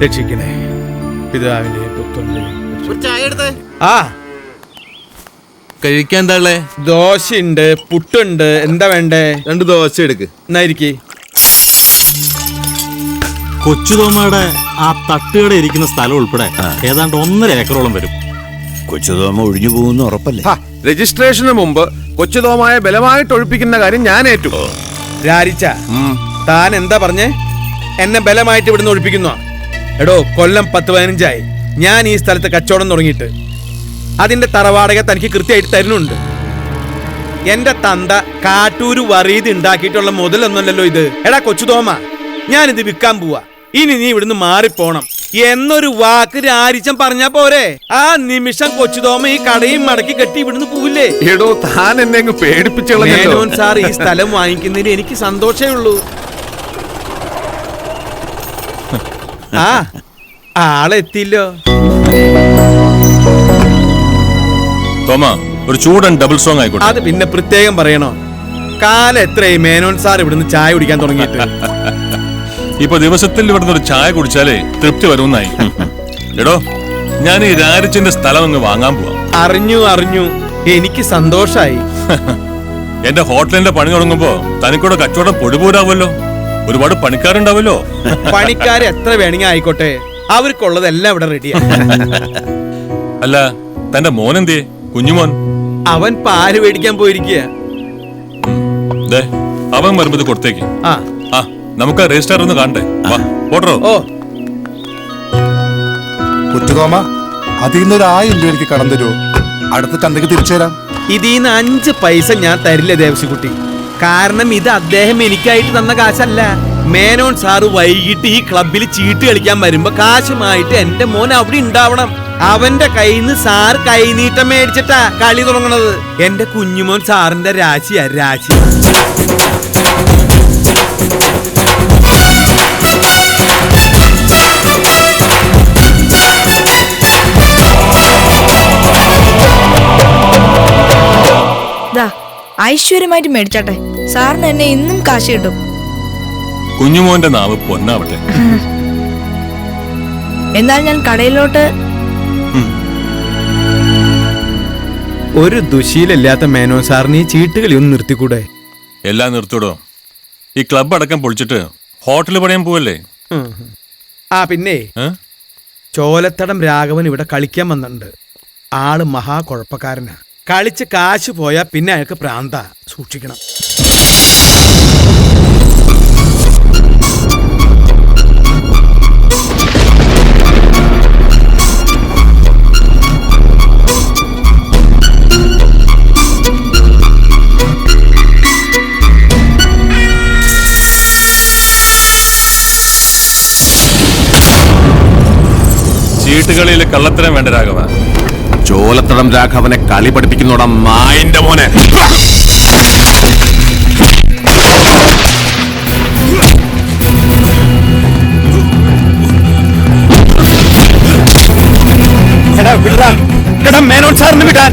രക്ഷിക്കണേ. പിതാവിന്റെ പുത്രന്റെ. ആ കഴിക്കാൻ എന്താ ഉള്ളേ? ദോശയുണ്ട്, പുട്ടുണ്ട്. എന്താ വേണ്ടേ? 2 ദോശ എടുക്ക്. എന്നായിരിക്കേ. കൊച്ചുതോമയുടെ ആ തട്ടുകട ഇരിക്കുന്ന സ്ഥലം ഉൾപ്പെടെ ഏതാണ്ട് 1.5 ഏക്കറോളം വരും. കൊച്ചുതോമ ഒഴിഞ്ഞു പോകുന്ന ഉറപ്പല്ലേ? രജിസ്ട്രേഷന് മുമ്പ് കൊച്ചുതോമായ ബലമായിട്ട് ഒഴിപ്പിക്കുന്ന കാര്യം ഞാൻ ഏറ്റു. രാരിച്ച താൻ എന്താ പറഞ്ഞേ? എന്നെ ബലമായിട്ട് ഇവിടുന്ന് ഒഴിപ്പിക്കുന്നോ? എടോ, കൊല്ലം 10-15 ഞാൻ ഈ സ്ഥലത്ത് കച്ചവടം തുടങ്ങിയിട്ട്. അതിന്റെ തറവാടക തനിക്ക് കൃത്യമായിട്ട് തരുന്നുണ്ട്. എന്റെ തന്ത കാട്ടൂര് വറീത് ഉണ്ടാക്കിയിട്ടുള്ള മുതലൊന്നുമല്ലല്ലോ ഇത്. എടാ കൊച്ചുതോമ, ഞാനിത് വിൽക്കാൻ പോവാ. ഇനി നീ ഇവിടുന്ന് മാറിപ്പോണം എന്നൊരു വാക്ക് രാരിച്ചൻ പറഞ്ഞാ പോരെ? ആ നിമിഷം കൊച്ചുതോമ ഈ കടയും മടക്കി കെട്ടി ഇവിടുന്ന് പോവില്ലേ? എടോ, താൻ എന്നെ അങ്ങ് പേടിപ്പിച്ചോളൂ സാർ. ഈ സ്ഥലം വാങ്ങിക്കുന്നതിന് എനിക്ക് സന്തോഷമേ ഉള്ളൂ. ആ ആളെത്തില്ലോ. തോമ, ഒരു ചൂടൻ ഡബിൾ സോങ് ആയിക്കോട്ടെ. അത് പിന്നെ പ്രത്യേകം പറയണോ? കാലം എത്രയായി മേനോൻ സാർ ഇവിടുന്ന് ചായ കുടിക്കാൻ തുടങ്ങിയിട്ട്? ഇപ്പൊ ദിവസത്തിൽ ഇവിടുന്ന് ഒരു ചായ കുടിച്ചാലേ തൃപ്തി വരുമെന്നായി. എടോ, ഞാൻ ഈ രാരിച്ചന്റെ സ്ഥലം അങ്ങ് വാങ്ങാൻ പോവാ. അറിഞ്ഞു. എനിക്ക് സന്തോഷായി. എന്റെ ഹോട്ടലിന്റെ പണി തുടങ്ങുമ്പോ തനിക്കൂടെ കച്ചവടം പൊടിപൂരാവല്ലോ. ഒരുപാട് പണിക്കാരുണ്ടാവല്ലോ. പണിക്കാര് എത്ര വേണമെങ്കിൽ ആയിക്കോട്ടെ, അവർക്കുള്ളതെല്ലാം ഇവിടെ റെഡിയാ. അല്ല, തന്റെ മോൻ എന്തേ? കുഞ്ഞുമോൻ അവൻ പാല് മേടിക്കാൻ പോയിരിക്കുക. അവൻ വരുമ്പോ കൊടുത്തേക്ക്. ആ, നമുക്ക് രജിസ്റ്റർ ഒന്ന് കാണണ്ടേ? ഓട്ടോ. ഓ കൊച്ചുതോമ, അതിൽ നിന്ന് 1000 രൂപ എനിക്ക് കടം തരുമോ? അടുത്ത ചന്തക്ക് തിരിച്ചു തരാം. ഇതിന്ന് 5 പൈസ ഞാൻ തരില്ല ദേവസിക്കുട്ടി. കാരണം ഇത് അദ്ദേഹം എനിക്കായിട്ട് തന്ന കാശല്ല. മേനോൻ സാറ് വൈകിട്ട് ഈ ക്ലബിൽ ചീട്ട് കളിക്കാൻ വരുമ്പോ കാശുമായിട്ട് എന്റെ മോൻ അവിടെ ഉണ്ടാവണം. അവന്റെ കയ്യിൽ നിന്ന് സാർ കൈനീട്ടം മേടിച്ചിട്ടാ കളി തുടങ്ങണത്. എന്റെ കുഞ്ഞുമോൻ സാറിന്റെ രാശിയാ, രാശി. ഐശ്വര്യമായിട്ട് മേടിച്ചാട്ടെ. സാറിന് എന്നെ ഇന്നും കാശ് കിട്ടും. കുഞ്ഞുമോന്റെ നാവ് പൊന്നാവട്ടെ. എന്നാൽ ഞാൻ കടയിലോട്ട്. ഒരു ദുശീലില്ലാത്ത മേനോൻ സാറിന് ഈ ചീട്ടുകളി ഒന്ന് നിർത്തിക്കൂടെ? എല്ലാം നിർത്തൂടോ. ഈ ക്ലബ് അടക്കം പൊളിച്ചിട്ട് ഹോട്ടൽ പണിയാൻ പോവല്ലേ? ആ പിന്നെ ചോലത്തടം രാഘവൻ ഇവിടെ കളിക്കാൻ വന്നിട്ടുണ്ട്. ആള് മഹാ കുഴപ്പക്കാരനാ. കളിച്ച് കാശ് പോയാ പിന്നെ അയാൾക്ക് പ്രാന്താ. സൂക്ഷിക്കണം. ചീട്ടുകളിയിൽ കള്ളത്തരം വേണ്ട രാഘവ. ചോലത്തടം രാഘവനെ കളി പഠിപ്പിക്കുന്നോടാ മായിന്റെ മോനെ. മേനോൻ സാറിന് വിടാൻ.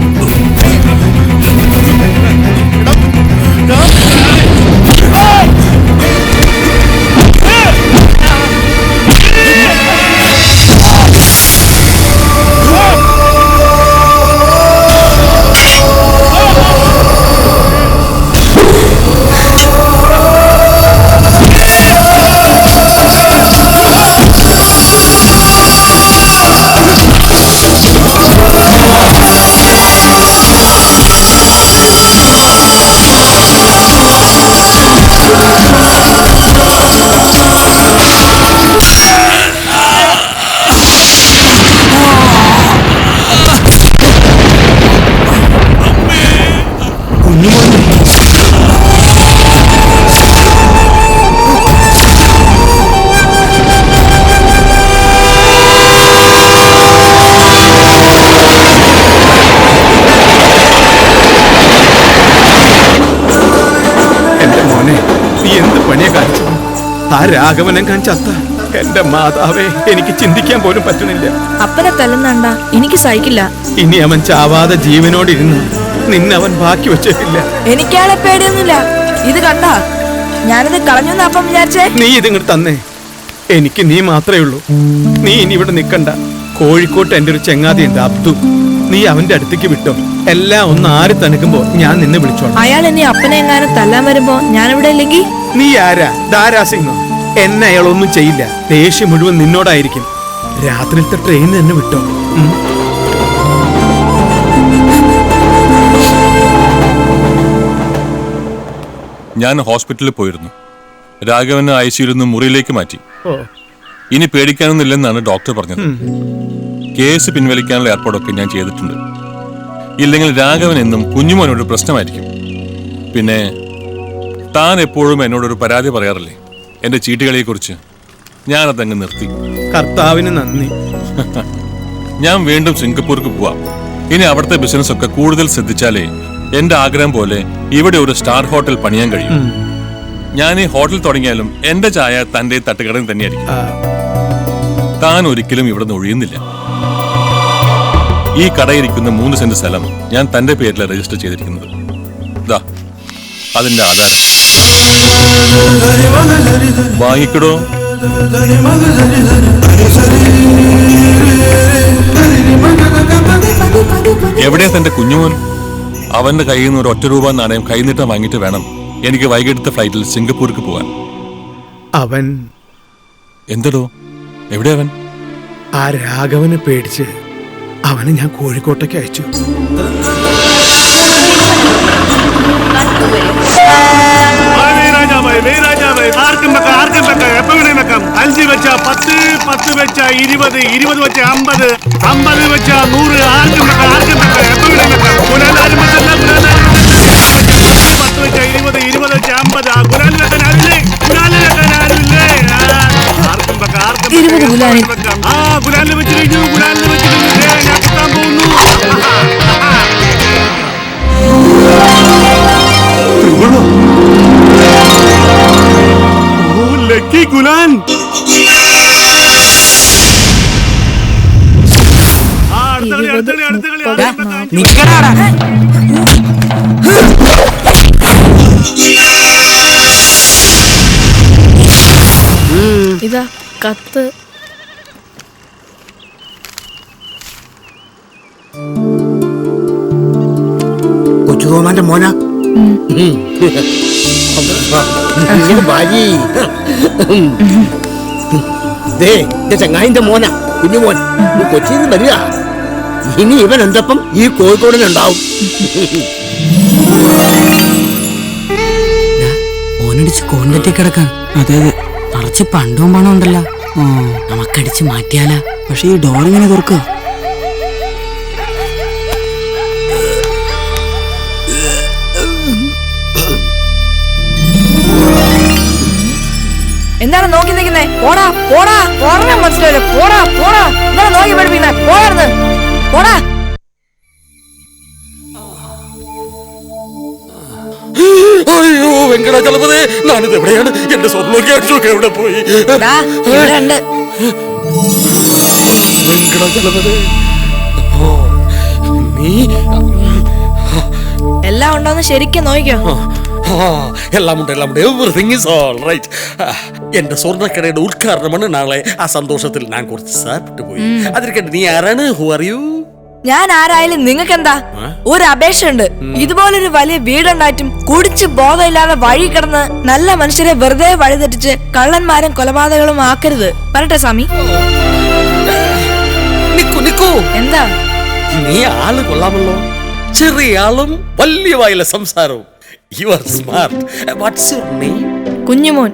ആ രാഘവനെ ഞാൻ ചത്ത. എന്റെ മാതാവേ, എനിക്ക് ചിന്തിക്കാൻ പോലും പറ്റുന്നില്ല. അപ്പനെ തല്ലുന്നണ്ട എനിക്ക് സഹിക്കില്ല. ഇനി അവൻ ചാവാതെ ജീവനോടിരുന്ന് നിന്നവൻ ബാക്കി വെച്ചിട്ടില്ല. എനിക്കാളെ പേടിയൊന്നുമില്ല. ഇത് കണ്ട ഞാനിത് കളഞ്ഞു അപ്പം വിചാരിച്ചേ. നീ ഇതിങ്ങോട്ട് തന്നേ. എനിക്ക് നീ മാത്രമേ ഉള്ളൂ. നീ ഇനി ഇവിടെ നിൽക്കണ്ട. കോഴിക്കോട്ട് എൻ്റെ ഒരു ചെങ്ങാതി ഉണ്ട്, അബ്ദു. നീ അവന്റെ അടുത്തേക്ക് വിട്ടോ. എല്ലാം ഒന്ന് ആര് തണുക്കുമ്പോ ഞാൻ നിന്നെ വിളിച്ചോളാം. അയാൾ എന്നെ അപ്പനെ എങ്ങാനും തല്ലാൻ വരുമ്പോ ഞാൻ ഇവിടെ ഇല്ലെങ്കിൽ നീ ആരാ? ദാരാസിംഗോ? എന്നെ അയാളൊന്നും ചെയ്യില്ല. ദേഷ്യം മുഴുവൻ നിന്നോടായിരിക്കും. രാത്രിയിലത്തെ ട്രെയിൻ തന്നെ വിട്ടോ. ഞാൻ ഹോസ്പിറ്റലിൽ പോയിരുന്നു. രാഘവനെ ICUയിൽ നിന്ന് മുറിയിലേക്ക് മാറ്റി. ഇനി പേടിക്കാനൊന്നുമില്ലെന്നാണ് ഡോക്ടർ പറഞ്ഞത്. കേസ് പിൻവലിക്കാനുള്ള ഏർപ്പാടൊക്കെ ഞാൻ ചെയ്തിട്ടുണ്ട്. ഇല്ലെങ്കിൽ രാഘവൻ എന്നും കുഞ്ഞുമോനോട് പ്രശ്നമായിരിക്കും. പിന്നെ താൻ എപ്പോഴും എന്നോടൊരു പരാതി പറയാറില്ലേ എന്റെ ചീട്ടുകളിയെ കുറിച്ച്? ഞാനതങ്ങ് നിർത്തി. കർത്താവിന് നന്ദി. ഞാൻ വീണ്ടും സിംഗപ്പൂർക്ക് പോവാം. ഇനി അവിടുത്തെ ബിസിനസ് ഒക്കെ കൂടുതൽ ശ്രദ്ധിച്ചാലേ എന്റെ ആഗ്രഹം പോലെ ഇവിടെ ഒരു സ്റ്റാർ ഹോട്ടൽ പണിയാൻ കഴിയും. ഞാൻ ഈ ഹോട്ടൽ തുടങ്ങിയാലും എന്റെ ചായ തന്റെ തട്ടുകടയിൽ തന്നെയായിരിക്കും. താൻ ഒരിക്കലും ഇവിടെ നിന്ന് ഒഴിയുന്നില്ല. ഈ കടയിരിക്കുന്ന 3 സെന്റ് സ്ഥലം ഞാൻ തന്റെ പേരിൽ രജിസ്റ്റർ ചെയ്തിരിക്കുന്നത്. ദാ അതിന്റെ ആധാരം വാങ്ങിക്കടോ. എവിടെയാ തന്റെ കുഞ്ഞുമോൻ? അവന്റെ കയ്യിൽ നിന്ന് ഒരു ₹1 നാണയം കൈനീട്ടം വാങ്ങിയിട്ട് വേണം എനിക്ക് വൈകിട്ടത്തെ ഫ്ലൈറ്റിൽ സിംഗപ്പൂർക്ക് പോകാൻ. അവൻ എന്തടോ? എവിടെ അവൻ? ആ രാഘവനെ പേടിച്ച് അവനെ ഞാൻ കോഴിക്കോട്ടേക്ക് അയച്ചു. ആർക്കും എപ്പോ വേണേ വെക്കാം. 5 വെച്ച 10, 10 വെച്ച 20, 20 വെച്ച 50, 50 വെച്ച 100. ആർക്കും വെക്കാം എപ്പോ വേണേ വെക്കാം. 10 വെച്ച 20, 20 വെച്ച 50. ഗുലാൽ വെക്കാൻ ആരില്ലേ? ആർക്കും വെക്കാം. 20 ഗുലാൽ. ഗുലാലിന് വെച്ച് കഴിഞ്ഞു. ഗുലാലിന് വെച്ച് ഞാൻ കിട്ടാൻ പോകുന്നു. ലക്കി ഗുലാൻ. ഇതാ കത്ത്. കൊച്ചുതോമാന്റെ മോന ചങ്ങായിന്റെ മോന കുഞ്ഞുമോൻ കൊച്ചിയിൽ നിന്ന് വരിക. ഇനി ഇവൻ എന്റെ ഒപ്പം ഈ കോഴിക്കോടിനുണ്ടാവും. ഓനടിച്ച് കോണ്ടറ്റി കിടക്കാൻ. അതെ അതെ, നിറച്ച് പണ്ടവും പണം ഉണ്ടല്ലോ. നമുക്കടിച്ച് മാറ്റിയാലാ. പക്ഷെ ഈ ഡോർ ഇങ്ങനെ തുറക്കുക. എന്താണ് നോക്കി നിൽക്കുന്നേ? പോടാ പോടാ. പറഞ്ഞ മനസ്സിലാവില്ല. പോടാ പോടാ. എന്താണ് നോക്കി പഠിപ്പിക്കുന്നേ? പോടാ പോടാ. അയ്യോ വെങ്കടാചലപതി, ഞാനിത് എവിടെയാണ്? എന്റെ സ്വർണ്ണമൊക്കെ എവിടെ പോയി? ഉണ്ട് വെങ്കടാചലപതി, നീ എല്ലാം ഉണ്ടോന്ന് ശരിക്കും നോക്കിക്കോ. എല്ലാമുണ്ട്. Everything is all right. എന്റെ സ്വർണ്ണക്കടയുടെ ഉദ്ഘാടനമാണ് നാളെ. ആ സന്തോഷത്തിൽ ഞാൻ കുറച്ച് സാപ്പിട്ട് പോയി. അതിരിക്കട്ടെ, നീ ആരാണ്? Who are you? ഞാൻ ആരായാലും നിങ്ങൾക്ക് എന്താ? ഒരു അപേക്ഷ ഉണ്ട്. ഇതുപോലൊരു വലിയ വീടുണ്ടായിട്ടും കുടിച്ച് ബോധമില്ലാതെ വഴി കിടന്ന് നല്ല മനുഷ്യരെ വെറുതെ വഴിതെറ്റിച്ച് കള്ളന്മാരും കൊലപാതകങ്ങളും ആക്കരുത്. പറട്ടെ സ്വാമി. എന്താ? നീ ആള് കൊള്ളാമല്ലോ. ചെറിയ ആളും വലിയ വായിലെ സംസാരവും. You are smart. What's your name? Kunjumon.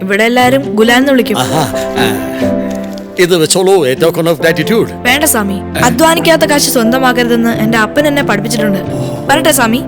ഇവിടെ എല്ലാരും ഗുലാന്ന് വിളിക്കും. ഇത് വെച്ചോളൂ, a token of gratitude. വേണ്ട സ്വാമി, അധ്വാനിക്കാത്ത കാശ് സ്വന്തമാക്കരുതെന്ന് എന്റെ അപ്പൻ എന്നെ പഠിപ്പിച്ചിട്ടുണ്ട്. പറട്ടെ സ്വാമി.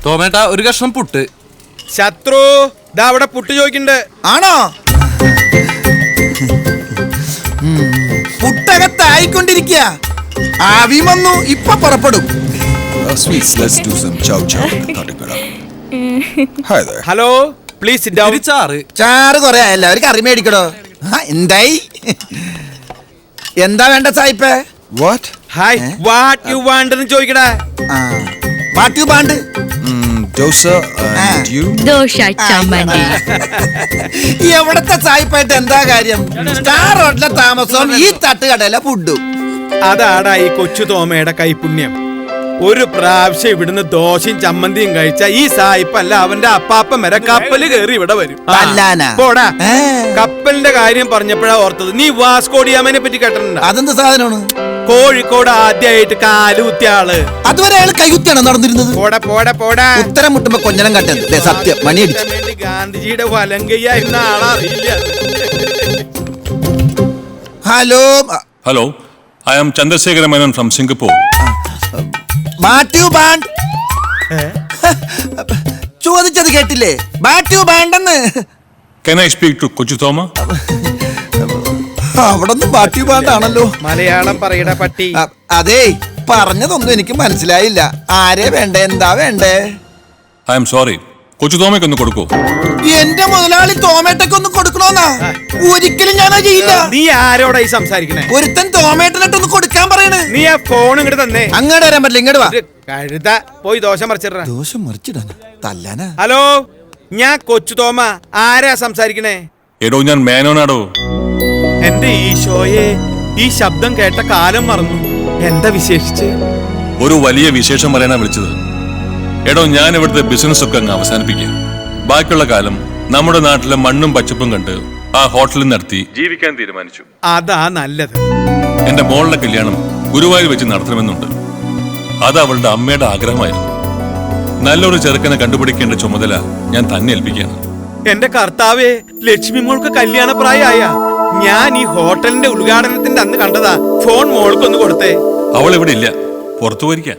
തോമേട്ട ഒരു കഷ്ണം പുട്ട്. ശത്രു ദാ അവിടെ പുട്ട് ചോദിക്കണ്ട്. ആണോ? പുട്ടകത്തായിക്കൊണ്ടിരിക്കുക. ആവി വന്നു, ഇപ്പൊ പുറപ്പെടും. Hello please sit down. ചാറ് ചാറ് കൊറേ ആയല്ലോ, ഒരു കറി മേടിക്കടോ. എന്തായി? എന്താ വേണ്ട സായിപ്പേ? ഹായ് വാട്ട് യു വാണ്ട് എന്ന് ചോദിക്കടാ. What you want? ദോശ ചമ്മന്തി. എവിടത്തെ സായിപ്പായിട്ട് എന്താ കാര്യം? സ്റ്റാർ ഹോട്ടലിലെ താമസവും ഈ തട്ടുകടയിലെ ഫുഡും. അതാടാ ഈ കൊച്ചു തോമയുടെ കൈപുണ്യം. ഒരു പ്രാവശ്യം ഇവിടുന്ന് ദോശയും ചമ്മന്തിയും കഴിച്ച ഈ സായിപ്പല്ല അവന്റെ അപ്പാപ്പൻ വരെ കപ്പല് കയറി ഇവിടെ വരും. പോടാ. കപ്പലിന്റെ കാര്യം പറഞ്ഞപ്പോഴാ ഓർത്തത്, നീ വാസ്കോഡിയാമനെ പറ്റി കേട്ടിട്ടുണ്ടോ? അതെന്ത് സാധനമാണ്? കോഴിക്കോട് ആദ്യമായിട്ട് കാലുകുത്തിയ ആള്. അതുവരെ അയാൾ കൈകുത്തിയാണ് നടന്നിരുന്നത്. പോടാ പോടാ പോടാ. ഉത്തരം മുട്ടുമ്പോ കൊഞ്ഞനം കട്ടത് സത്യം. മണിയടിച്ചു. ഗാന്ധിജിയുടെ വലങ്കയ്യായിരുന്ന ആളറിയില്ല. Hello hello, I am Chandrasekhara Menon from Singapore. What you want? ചോദിച്ചത് കേട്ടില്ലേ? ബാറ്റ് യു ബാണ്ടെന്ന്. Can I speak to Kochu Thoma? അവിടെ നിന്ന് ബാറ്റ് യു ബാണ്ടാണല്ലോ. മലയാളം പറയട പട്ടി. അതെ, പറഞ്ഞതൊന്നും എനിക്ക് മനസ്സിലായില്ല. ആരെ വേണ്ടേ? എന്താ വേണ്ടേ? ഐ എം സോറി, കൊച്ചു തോമയ്ക്കൊന്ന് കൊടുക്കൂ. എന്റെ മുതലാളി തോമേട്ടക്കൊന്ന് കൊടുക്കണോന്നാ? ഒരിക്കലും ഞാനാ ചെയ്യില്ല. നീ ആരോടാ ഈ സംസാരിക്കണേ? ഒരുത്തൻ തോമേട്ടനിട്ടൊന്ന് കൊടുക്കാൻ പറയണേ. നീ ആ ഫോൺ ഇങ്ങോട്ട് തന്നേ. അങ്ങോട്ട് വരാൻ പറ്റില്ല, ഇങ്ങോട്ട് വാ. കഴുത പോയി ദോശ മറിച്ചിട. ദോശ മറിച്ചിടാനാ? തല്ലാനാ? ഹലോ, ഞാൻ കൊച്ചു തോമ. ആരാ സംസാരിക്കണേ? എടോ ഞാൻ മേനോനാടോ. എന്റെ ഈശോയെ, ഈ ശബ്ദം കേട്ട കാലം മറന്നു. എന്താ വിശേഷിച്ച്? ഒരു വലിയ വിശേഷം പറയാനാ വിളിച്ചത്. എടോ ഞാൻ ഇവിടുത്തെ ബിസിനസ് ഒക്കെ അങ്ങ് അവസാനിപ്പിക്കുക. ബാക്കിയുള്ള കാലം നമ്മുടെ നാട്ടിലെ മണ്ണും പച്ചപ്പും കണ്ട് ആ ഹോട്ടലിൽ നടത്തി ജീവിക്കാൻ തീരുമാനിച്ചു. അതാ നല്ലത്. എന്റെ മോളുടെ കല്യാണം ഗുരുവായൂർ വെച്ച് നടത്തണമെന്നുണ്ട്. അത് അവളുടെ അമ്മയുടെ ആഗ്രഹമായിരുന്നു. നല്ലൊരു ചെറുക്കനെ കണ്ടുപിടിക്കേണ്ട ചുമതല ഞാൻ തന്നെ ഏൽപ്പിക്കുകയാണ്. എന്റെ കർത്താവേ, ലക്ഷ്മി മോൾക്ക് കല്യാണ പ്രായമായ. ഞാൻ ഈ ഹോട്ടലിന്റെ ഉദ്ഘാടനത്തിന്റെ അന്ന് കണ്ടതാ. ഫോൺ മോൾക്കൊന്ന് കൊടുത്തേ. അവൾ ഇവിടെ ഇല്ല, പുറത്തു പോയിരിക്കാം.